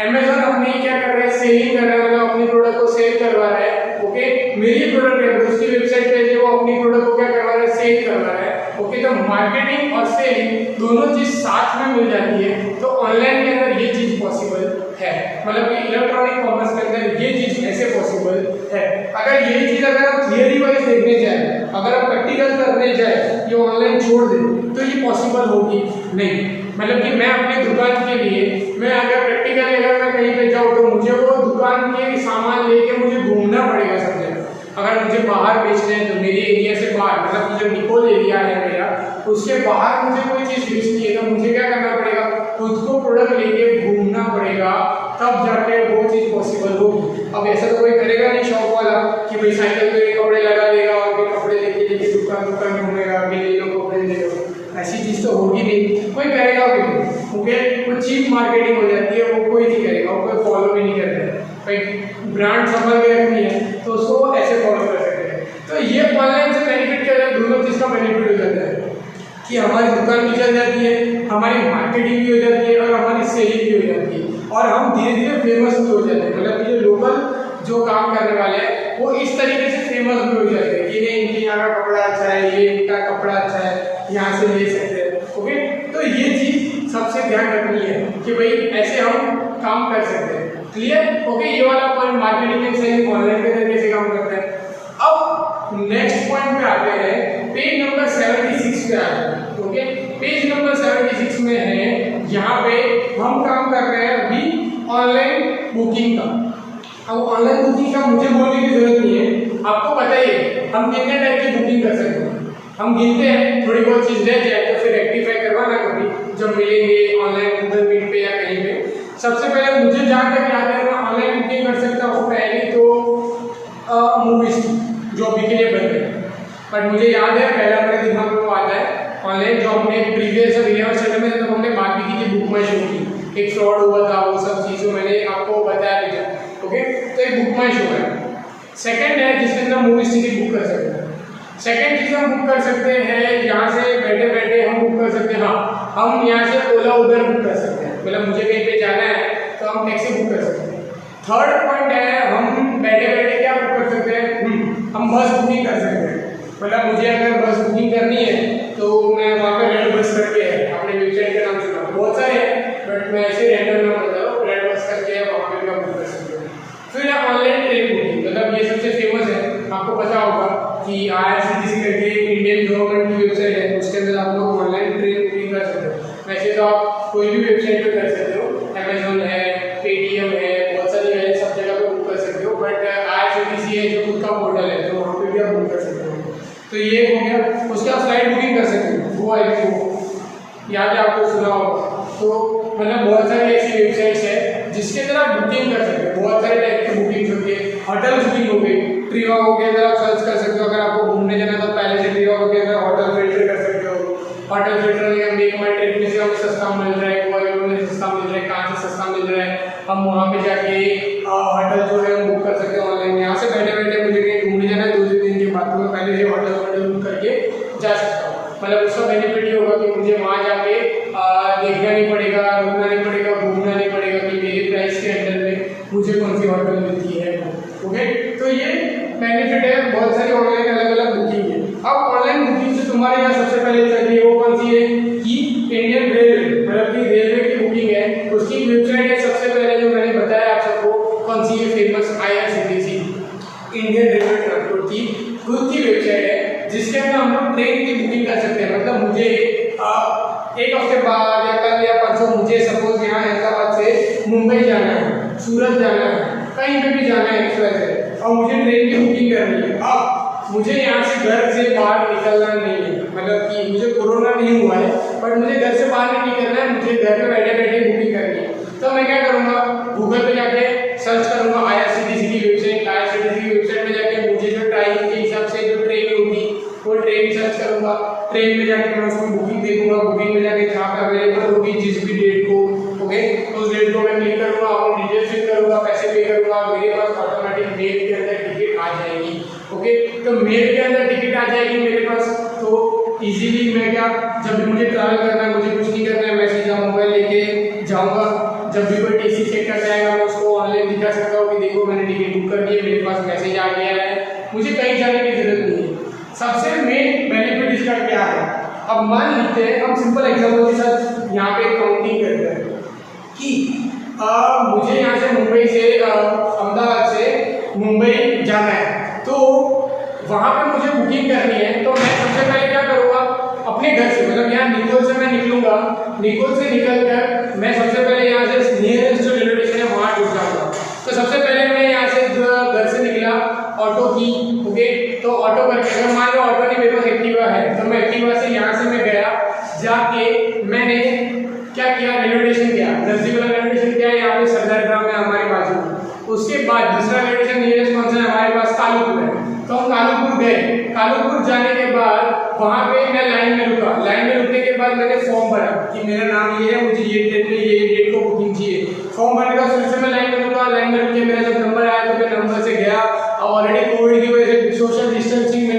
अमेजन अपनी क्या कर रहा है, सेलिंग कर रहा है, मतलब अपनी प्रोडक्ट को सेल करवा रहा है। ओके, मेरी प्रोडक्ट है उसकी वेबसाइट पे जो वो अपनी प्रोडक्ट को क्या करवा रहा है, सेल करवा रहा है। ओके, तो मार्केटिंग और सेलिंग दोनों चीज साथ में मिल जाती है, तो ऑनलाइन के अंदर ये चीज पॉसिबल है। मतलब कि इलेक्ट्रॉनिक कॉमर्स के अंदर ये चीज ऐसे पॉसिबल है। अगर यही चीज अगर हम थियरी वाइज देखने जाए, अगर हम प्रैक्टिकल करने जाए, ये ऑनलाइन छोड़ दें, तो ये पॉसिबल होगी नहीं। मतलब कि मैं अपनी दुकान के लिए, मैं अगर प्रैक्टिकली अगर मैं कहीं पे जाऊँ तो मुझे वो दुकान के सामान लेके मुझे घूमना पड़ेगा सब जगह। अगर मुझे बाहर बेचना है तो मेरे एरिया से बाहर, मतलब जो निकोल एरिया है मेरा, उसके बाहर मुझे कोई चीज़ बेचनी है तो मुझे क्या करना पड़ेगा, खुद को प्रोडक्ट लेके घूमना पड़ेगा, तब जाके वो चीज़ पॉसिबल होगी। अब ऐसा तो कोई करेगा नहीं शॉप वाला कि भाई साइकिल पे कपड़े लगा देगा और फिर कपड़े लेके दुकान घूमेगा कि ले लो कपड़े ले लो, ऐसी चीज़ तो होगी नहीं, कोई करेगा भी नहीं। ओके, वो चीप मार्केटिंग हो जाती है, वो कोई नहीं करेगा, वो कोई फॉलो भी नहीं करता है। भाई ब्रांड संभाल के रखनी है तो उसको ऐसे फॉलो कर सकते हैं। तो ये ऑनलाइन से बेनिफिट क्या है, दोनों चीज़ का बेनिफिट हो जाता है कि हमारी दुकान भी चल जाती है, हमारी मार्केटिंग भी हो जाती है और हमारी सेलिंग भी हो जाती है और हम धीरे धीरे फेमस भी हो जाते हैं। मतलब ये लोकल जो काम करने वाले हैं वो इस तरीके से फेमस भी हो जाते हैं कि नहीं इनके यहाँ का कपड़ा अच्छा है, ये इनका कपड़ा अच्छा है, यहाँ से ले सकते हैं। ओके, तो ये चीज़ सबसे ध्यान रखनी है कि भाई ऐसे हम काम कर सकते हैं। क्लियर? ओके, ये वाला point marketing and selling online के तरीके से काम करते हैं। अब नेक्स्ट पॉइंट पे आते हैं, पेज नंबर 76 पे आते हैं। ओके, पेज नंबर 76 में है, यहाँ पे हम काम कर रहे हैं अभी ऑनलाइन बुकिंग का। अब ऑनलाइन बुकिंग का मुझे बोलने की जरूरत नहीं है, आपको पता ही है हम कितने टाइप की बुकिंग कर सकते हैं। हम गिनते हैं, थोड़ी बहुत चीज़ रह जाए तो फिर रेक्टिफाई करवाना कभी जब मिलेंगे ऑनलाइन गूगल मीट पे या कहीं पे। सबसे पहले मुझे जहाँ तक याद है मैं ऑनलाइन बुकिंग कर सकता हूँ पहले तो मूवीज जो अभी के लिए बन रहे हैं, बट मुझे याद है पहला मेरे दिमाग में वो आता है ऑनलाइन जो हमने प्रीवियस रिलेवर सेंटर में जब हमने बात की थी बुक माई शो की, एक फ्रॉड हुआ था, वो सब चीज़ों मैंने आपको बताया भी था। ओके, तो एक बुक माई शो है। सेकंड है जिसके अंदर मूवीज टिकट बुक कर सकते हैं। सेकंड चीज़ हम बुक कर सकते हैं, यहाँ से बैठे बैठे हम बुक कर सकते हैं। हाँ, हम यहाँ से ओला उबर बुक कर सकते हैं, मतलब मुझे कहीं पे जाना है तो हम टैक्सी बुक कर सकते हैं। थर्ड पॉइंट है हम बैठे बैठे क्या बुक कर सकते हैं, हम बस बुकिंग कर सकते हैं। मतलब मुझे अगर बस बुकिंग करनी है तो मैं वहाँ पे रेड बस करके है, आपने वेबसाइट का नाम सुना, बहुत सारे हैं बट मैं ऐसे रैंडम नाम बता रहा हूँ, रेड बस करके वहाँ पे भी बुक कर सकते हैं। फिर है ऑनलाइन ट्रेन बुकिंग, मतलब ये सबसे फेमस है, आपको पता होगा कि IRCTC करके इंडियन गवर्नमेंट की वेबसाइट है, उसके अंदर आप लोग ऑनलाइन ट्रेन बुकिंग कर सकते हो। वैसे तो आप कोई भी वेबसाइट पे कर सकते हो, अमेजोन है, पेटीएम है, बहुत सारी है, सब जगह पे बुक कर सकते हो, बट IRCTC है जो खुद का पोर्टल है तो वहाँ पे भी आप बुक कर सकते हो। तो ये हो गया। उसके बाद फ्लाइट बुकिंग कर सकते हो, वो है याद है आपको सुना होगा। तो मतलब बहुत सारी ऐसी वेबसाइट्स है जिसके अंदर आप बुकिंग कर सकते हो, बहुत सारे टाइप की बुकिंग होती है। होटल बुकिंग हो गई, ट्रिवागो के अंदर आप सर्च कर सकते हो, अगर आपको घूमने जाना है तो पहले से ट्रिवागो के अंदर होटल फिल्टर कर सकते हो। होटल फिल्टर में मेक माई ट्रिप में से हमें सस्ता मिल रहा है, गोवा में सस्ता मिल रहा है, कहाँ से सस्ता मिल रहा है, हम वहाँ पे जाके होटल जो है बुक कर सकते हैं ऑनलाइन। यहाँ से बैठे बैठे मुझे कहीं घूमने जाना है 2 दिन के बाद तो मैं पहले से होटल बुक करके जा सकता हूँ। मतलब उसका बेनिफिट ये होगा कि मुझे वहाँ जाके देखना नहीं पड़ेगा, रुकना नहीं पड़ेगा, घूमना नहीं पड़ेगा कि मेरे प्राइस के अंडर में मुझे कौन सी होटल मिलती है। ओके, तो ये बेनिफिट है, बहुत सारी ऑनलाइन अलग अलग बुकिंग है। अब ऑनलाइन बुकिंग से तुम्हारे यहाँ सबसे पहले चल रही है वो कौन सी है कि इंडियन रेलवे, मतलब कि रेलवे की बुकिंग है, उसकी वेबसाइट है सबसे पहले जो मैंने बताया आप सबको कौन सी है, famous IRCTC Indian railway transport की खुद की वेबसाइट है, जिसके अंदर हम लोग ट्रेन की बुकिंग कर सकते हैं। मतलब मुझे एक हफ्ते बाद या कल या परसों मुझे सपोज यहाँ हैदराबाद से मुंबई जाना है, सूरत जाना है, कहीं पे भी जाना है एक्सप्रेस है और मुझे ट्रेन की बुकिंग करनी है। अब मुझे यहाँ से घर से बाहर निकलना नहीं है, मतलब कि मुझे कोरोना नहीं हुआ है बट मुझे घर से बाहर नहीं निकलना है, मुझे घर पे बैठे बैठे बुकिंग करनी है। तो मैं क्या करूँगा, गूगल पे जाके सर्च करूँगा IRCTC की वेबसाइट, IRCTC की वेबसाइट में जाके मुझे जो टाइम के हिसाब से जो ट्रेन होगी वो ट्रेन सर्च करूँगा, ट्रेन में जाके मैं उसकी बुकिंग देखूंगा, बुकिंग में जाके जहाँ पे अवेलेबल होगी जिस भी डेट को, ओके, उस डेट को मैं क्लिक करूँगा, अपनी डिटेल फिल करूँगा, पैसे पे करूँगा, मेरे पास ऑटोमेटिक मेल के अंदर टिकट आ जाएगी। ओके, तो मेल के अंदर टिकट आ जाएगी मेरे पास, तो इजीली मैं क्या, जब भी मुझे ट्रैवल करना है, मुझे कुछ नहीं करना है, मैं सीधा मोबाइल लेके जाऊँगा, जब भी कोई TC चेक करने आएगा मैं उसको ऑनलाइन दिखा सकता हूँ कि देखो मैंने टिकट बुक कर दी है, मेरे पास मैसेज आ गया है, मुझे कहीं जाने की जरूरत नहीं है। सबसे मेन बेनिफिट इसका क्या है, अब मान लेते हैं हम सिंपल एग्जांपल के साथ यहाँ पे काउंटिंग करते हैं कि मुझे यहाँ से मुंबई से अहमदाबाद से मुंबई जाना है, तो वहाँ पे मुझे बुकिंग करनी है। तो मैं सबसे पहले क्या करूँगा, अपने घर से, मतलब यहाँ निकोल से मैं निकलूँगा, निकोल से निकल कर मैं सबसे पहले यहाँ से नियरेस्ट जो रेलवे स्टेशन है वहाँ जुड़ जाऊँगा। तो सबसे पहले मैं यहाँ से घर से निकला ऑटो की, ओके, तो ऑटो करके अगर मान लो ऑटो नहीं मेरे पास एक्टिवा है तो मैं एक्टिवा से यहाँ से मैं गया, जाके मैंने क्या किया, रेलवे स्टेशन गया, नजदीक वाला रेलवे स्टेशन क्या है यहाँ पे सरदार ग्राम है हमारे बाजू। उसके बाद दूसरा रेलवे स्टेशन नियरेस्ट कौन सा है हमारे पास, कालूपुर है, तो हम कालूपुर गए। कालूपुर जाने के बाद वहाँ पे मैं लाइन में रुका, लाइन में रुकने के बाद मैंने फॉर्म भरा कि मेरा नाम ये है, मुझे ये डेट में ये डेट को बुकिंग चाहिए। फॉर्म भरने का फिर से मैं लाइन में रुका, लाइन में रुक के मेरा जब नंबर आया तो मैं नंबर से गया, और ऑलरेडी कोविड की वजह से सोशल डिस्टेंसिंग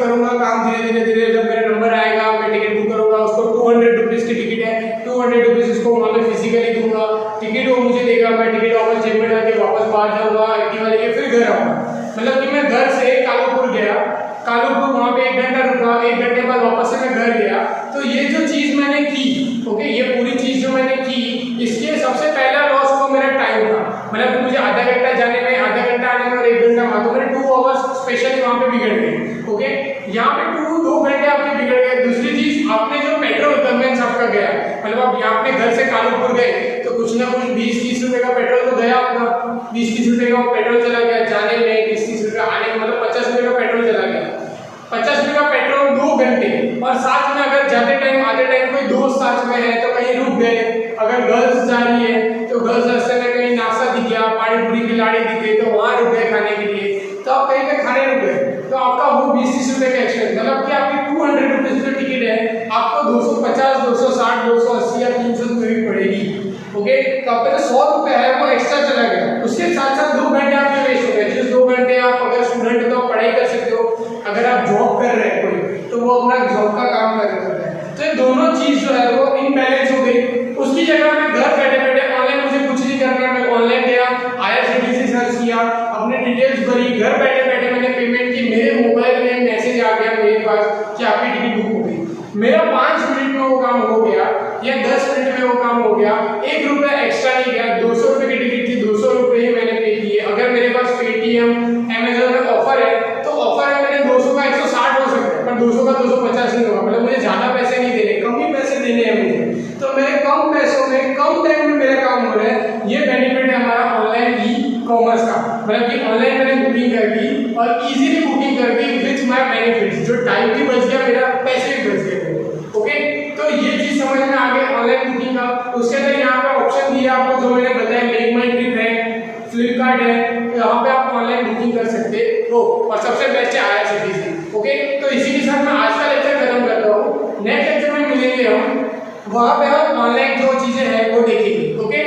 करूंगा काम धीरे धीरे जब मेरा नंबर आएगा मैं टिकट बुक करूंगा, उसको 200 रुपीज़ की टिकट है, 200 रुपीज़ उसको वहाँ पे फिजिकली दूंगा, टिकट वो मुझे देगा, मैं टिकट वापस जेब में डाल के वापस बाहर जाऊंगा एक्टिवा लेके, फिर घर आऊंगा। मतलब कि मैं घर से कालूपुर गया, कालूपुर वहाँ पे 1 घंटा रुका, 1 घंटे बाद वापस से मैं घर गया। तो ये जो चीज़ मैंने की, ओके, ये पूरी चीज़ जो मैंने की, इसके सबसे पहला लॉस तो मेरा टाइम था। मतलब मुझे आधा घंटा जाने में, आधा घंटा आने में और 1 घंटा वहाँ, तो मेरे 2 आवर्स स्पेशली वहाँ पे बिगड़ गए। ओके, यहाँ पे 2 घंटे आपके बिगड़ गए। दूसरी चीज़, आपने जो पेट्रोल कन्वेंस आपका गया, मतलब आप यहाँ पे घर से कालूपुर गए तो कुछ ना कुछ 20-30 रुपए का पेट्रोल तो गया आपका, 20-30 रुपए का पेट्रोल चला गया जाने में, 20-30 रुपए आने में, मतलब 50 रुपए का पेट्रोल चला गया। 50 रुपए का पेट्रोल 2 घंटे, और साथ में अगर जाते टाइम आते टाइम कोई दोस्त साथ में है तो कहीं रुक गए, अगर गर्ल्स जा रही है तो गर्ल्स रास्ते में कहीं नाश्ता दिख गया, पानी पूरी की लाड़ी दिख गई तो वहाँ रुक गए खाने के लिए, तो आप कहीं पे खाने रुक गए तो आपका वो 20-30 रुपए का एक्सपेंस, मतलब कि आपकी 200 रुपीज़ जो टिकट है आपको 250, 260, 280 या 300 रुपये की पड़ेगी। ओके, तो आपका जो 100 रुपये है वो एक्स्ट्रा चला गया, उसके साथ साथ 2 घंटे आपके वेस्ट हो गए। जिस 2 घंटे आप अगर स्टूडेंट हो तो आप पढ़ाई कर सकते हो, अगर आप जॉब कर रहे हैं कोई तो वो अपना जॉब का काम कर सकते हैं। तो ये दोनों चीज़ जो है वो इनबैलेंस हो गई। उसकी जगह में घर बैठे बैठे ऑनलाइन, मुझे कुछ नहीं करना, मैं ऑनलाइन गया, IRCTC सर्च किया, अपने डिटेल्स भरी, घर बैठे बैठे मैंने पेमेंट की, मेरे मोबाइल में मैसेज आ गया मेरे पास कि आपकी टिकट बुक हो गई। मेरा 5 मिनट में वो काम हो गया या 10 मिनट में वो काम हो गया, 1 रुपया एक्स्ट्रा नहीं गया। 200 रुपये की टिकट थी, 200 रुपये ही मैंने पे किए। अगर मेरे पास पेटीएम, अमेजोन में ऑफर है तो ऑफर है, मैंने 200 का 160 हो सकता है, पर 200 का 250 नहीं होगा, मतलब मुझे ज़्यादा पैसे नहीं देने, कम ही पैसे देने हैं मुझे। तो मेरे कम पैसों में कम टाइम में मेरा काम हो रहा है, ये बेनिफिट है हमारा ऑनलाइन ई-कॉमर्स का। मतलब कि ऑनलाइन मैंने बुकिंग कर दी और इजीली बुकिंग कर दी विथ माय बेनिफिट्स, जो टाइम भी बच गया मेरा, पैसे भी बच गए मेरे। ओके, तो ये चीज़ समझ में आ गई ऑनलाइन बुकिंग का। उसके अंदर यहाँ पे ऑप्शन दिया आपको जो मैंने बताया, मेक माई ट्रिप है, फ्लिपकार्ट है, तो यहाँ पे आप ऑनलाइन बुकिंग कर सकते हो, और सबसे बेस्ट है IRCTC। ओके, तो इसी के साथ मैं आज का लेक्चर खत्म करता हूँ। नेक्स्ट लेक्चर में मिलेंगे हम, वहाँ पे हम ऑनलाइन जो चीज़ें हैं वो देखेंगे। ओके।